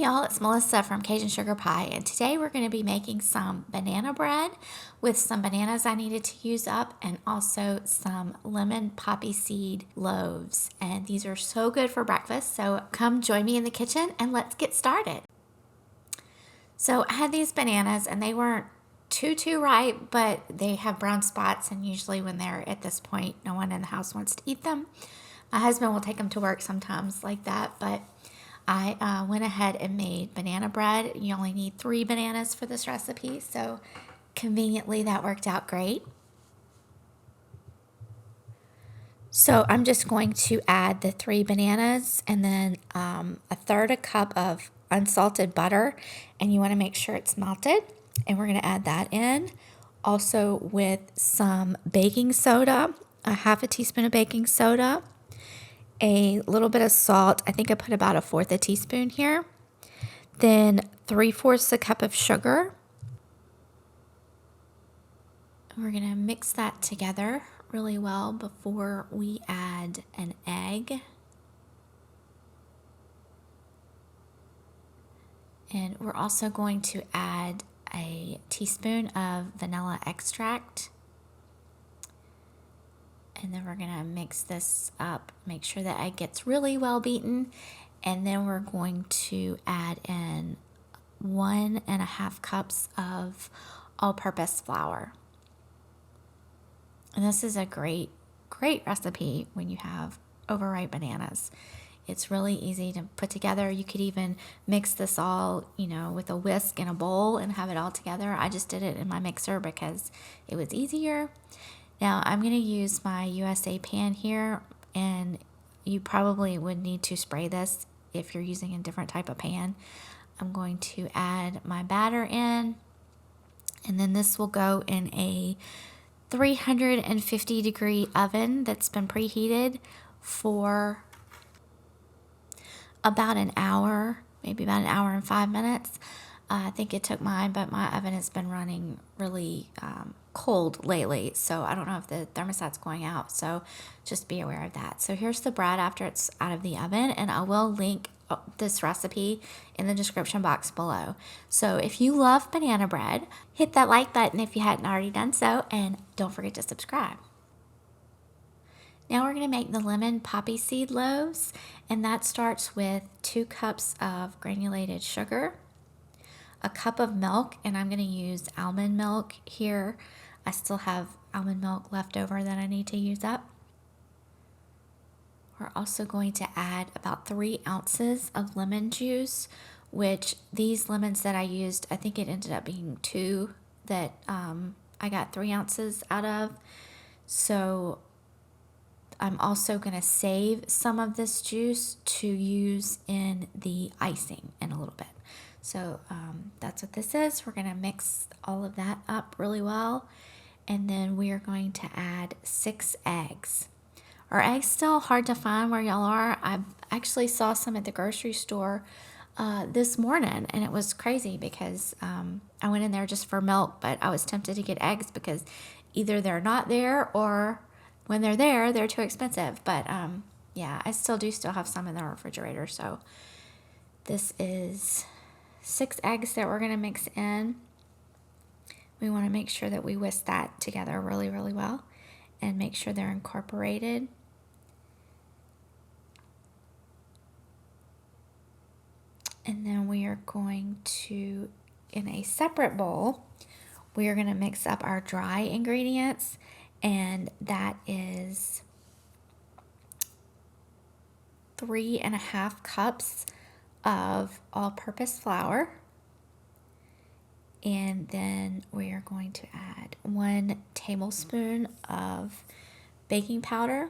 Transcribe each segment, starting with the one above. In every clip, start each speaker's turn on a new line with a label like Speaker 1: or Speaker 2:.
Speaker 1: y'all, it's Melissa from Cajun Sugar Pie, and today we're going to be making some banana bread with some bananas I needed to use up and also some lemon poppy seed loaves. And these are so good for breakfast, so come join me in the kitchen and let's get started. So I had these bananas and they weren't too ripe, but they have brown spots, and usually when they're at this point, no one in the house wants to eat them. My husband will take them to work sometimes like that, but I went ahead and made banana bread. You only need 3 bananas for this recipe, so conveniently that worked out great. So I'm just going to add the 3 bananas and then 1/3 cup of unsalted butter, and you want to make sure it's melted. And we're going to add that in, also with some baking soda, a 1/2 teaspoon of baking soda, a little bit of salt. I think I put about 1/4 teaspoon here. Then 3/4 a cup of sugar. We're going to mix that together really well before we add an egg. And we're also going to add a teaspoon of vanilla extract. And then we're going to mix this up, make sure the egg gets really well beaten. And then we're going to add in 1.5 cups of all-purpose flour. And this is a great recipe when you have overripe bananas. It's really easy to put together. You could even mix this all, with a whisk in a bowl and have it all together. I just did it in my mixer because it was easier. Now I'm going to use my USA pan here, and you probably would need to spray this if you're using a different type of pan. I'm going to add my batter in, and then this will go in a 350 degree oven that's been preheated for about an hour, maybe about 1 hour and 5 minutes. I think it took mine, but my oven has been running really cold lately, so I don't know if the thermostat's going out, so just be aware of that. So here's the bread after it's out of the oven, and I will link this recipe in the description box below. So if you love banana bread, hit that like button if you hadn't already done so, and don't forget to subscribe. Now we're going to make the lemon poppy seed loaves, and that starts with 2 cups of granulated sugar, a cup of milk, and I'm going to use almond milk here. I still have almond milk left over that I need to use up. We're also going to add about 3 ounces of lemon juice, which these lemons that I used, I think it ended up being 2 that I got 3 ounces out of. So I'm also going to save some of this juice to use in the icing in a little bit. So that's what this is. We're going to mix all of that up really well. And then we are going to add 6 eggs. Are eggs still hard to find where y'all are? I actually saw some at the grocery store this morning, and it was crazy because I went in there just for milk, but I was tempted to get eggs because either they're not there or when they're there, they're too expensive. But yeah, I still have some in the refrigerator. So this is 6 eggs that we're going to mix in. We want to make sure that we whisk that together really well and make sure they're incorporated. And then we are going to, in a separate bowl, we are going to mix up our dry ingredients, and that is 3.5 cups of all-purpose flour. And then we are going to add 1 tablespoon of baking powder.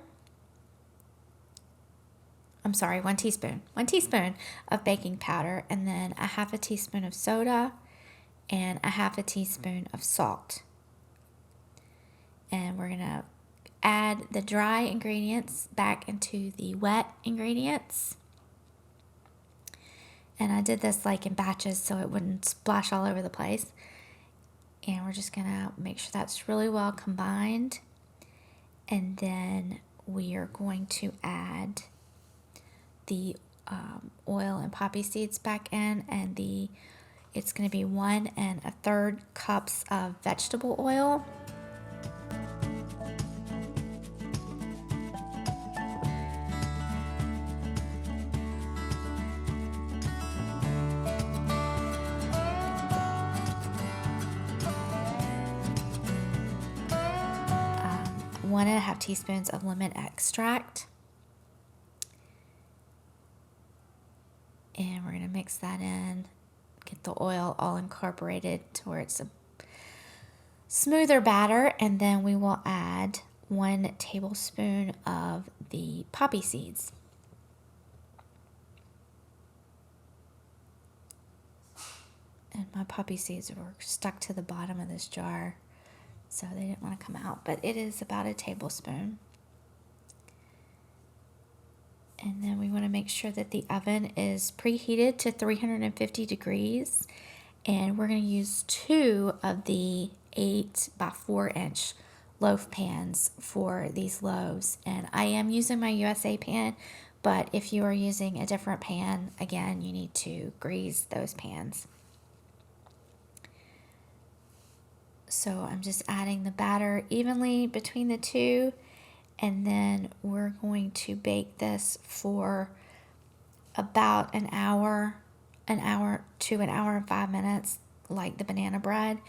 Speaker 1: I'm sorry, 1 teaspoon. 1 teaspoon of baking powder, and then 1/2 teaspoon of soda and 1/2 teaspoon of salt. And we're going to add the dry ingredients back into the wet ingredients. And I did this like in batches so it wouldn't splash all over the place. And we're just going to make sure that's really well combined. And then we are going to add the oil and poppy seeds back in, and it's going to be 1 1/3 cups of vegetable oil. One and a half teaspoons of lemon extract. And we're going to mix that in, get the oil all incorporated to where it's a smoother batter, and then we will add 1 tablespoon of the poppy seeds. And my poppy seeds were stuck to the bottom of this jar, so they didn't want to come out, but it is about a tablespoon. And then we want to make sure that the oven is preheated to 350 degrees. And we're going to use 2 of the 8 by 4 inch loaf pans for these loaves. And I am using my USA pan, but if you are using a different pan, again, you need to grease those pans. So I'm just adding the batter evenly between the two, and then we're going to bake this for about an hour to an hour and 5 minutes, like the banana bread.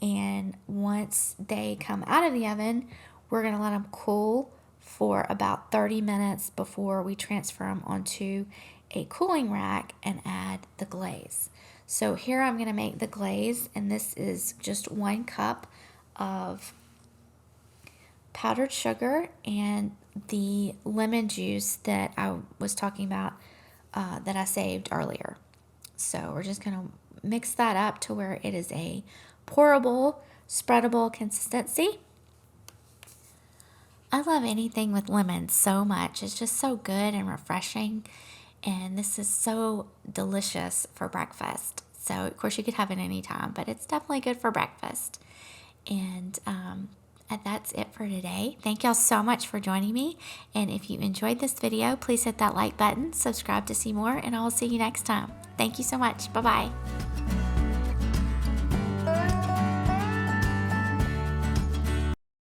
Speaker 1: And once they come out of the oven, we're going to let them cool for about 30 minutes before we transfer them onto a cooling rack and add the glaze. So here I'm going to make the glaze, and this is just 1 cup of powdered sugar and the lemon juice that I was talking about that I saved earlier. So we're just going to mix that up to where it is a pourable, spreadable consistency. I love anything with lemon so much. It's just so good and refreshing. And this is so delicious for breakfast. So, of course, you could have it any time, but it's definitely good for breakfast. And that's it for today. Thank y'all so much for joining me. And if you enjoyed this video, please hit that like button, subscribe to see more, and I will see you next time. Thank you so much. Bye-bye.